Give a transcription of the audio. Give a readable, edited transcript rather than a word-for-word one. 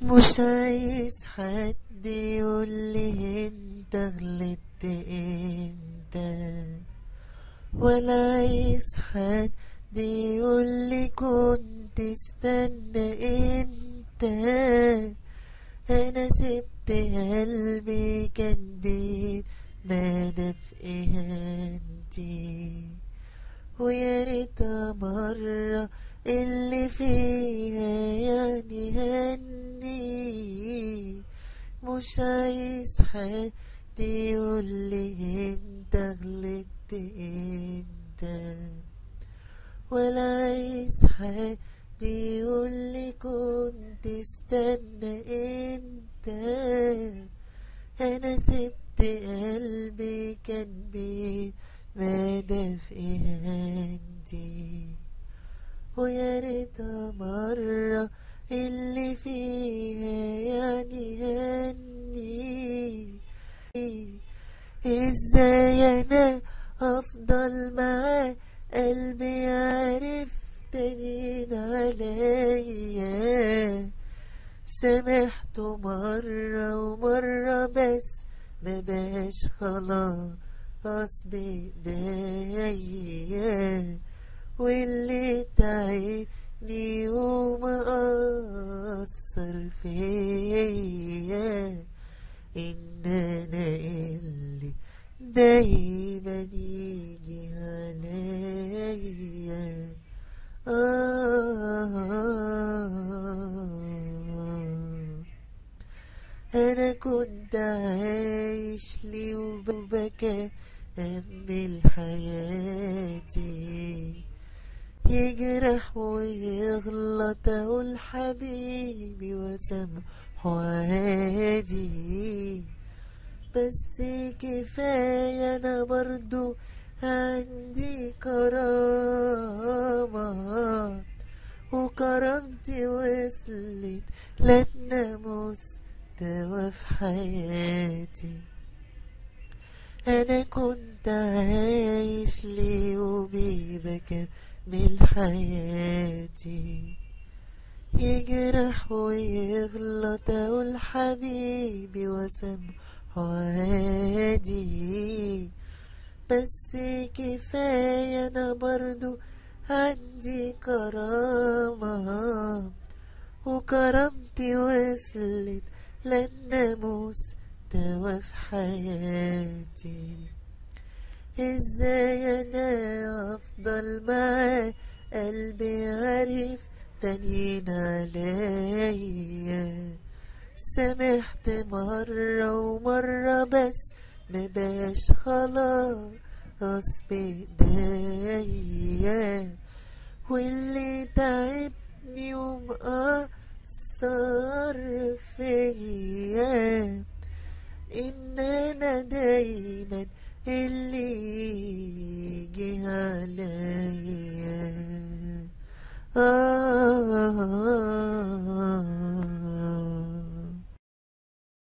مش عايز حد يقولي انت غلطت امتى، ولا عايز حد يقولي كنت استنى انت. انا سبت قلبي كان بيتنادى في اهانتي، ويا ريت مرة اللي فيها يعني هني. مش عايز حد يقولي انت غلطت انت، ولا عايز حد يقولي كنت استنى انت. انا سبت قلبي كان بيتنادى في اهانتي، ويا ريت مرة اللي فيها يعني هني. ازاي انا افضل معاه قلبي عارف تانيين عليا. سامحته مرة ومرة بس مبقاش خلاص بإيديا، واللي تعبني ومأثر فيا إن أنا اللي دايما يجي عليا. أنا كنت عايش لي وبكمل حياتي، يجرح ويغلط أقول حبيبي وسامحه عادي. بس كفاية أنا برضو عندي كرامة، وكرامتي وصلت لأدنى مستوى في حياتي. أنا كنت عايش لي وبكمل حياتي، يجرح ويغلط أقول حبيبي وسامحه عادي. بس كفاية أنا برضو عندي كرامة، وكرامتي وصلت للناموس مستوى في حياتي. ازاي انا افضل معاه قلبي عارف تانيين عليا. سامحت مرة ومرة بس مبقاش خلاص بإيديا، واللي تعبني ومأثر فيا إن أنا دايما اللي يجي عليا.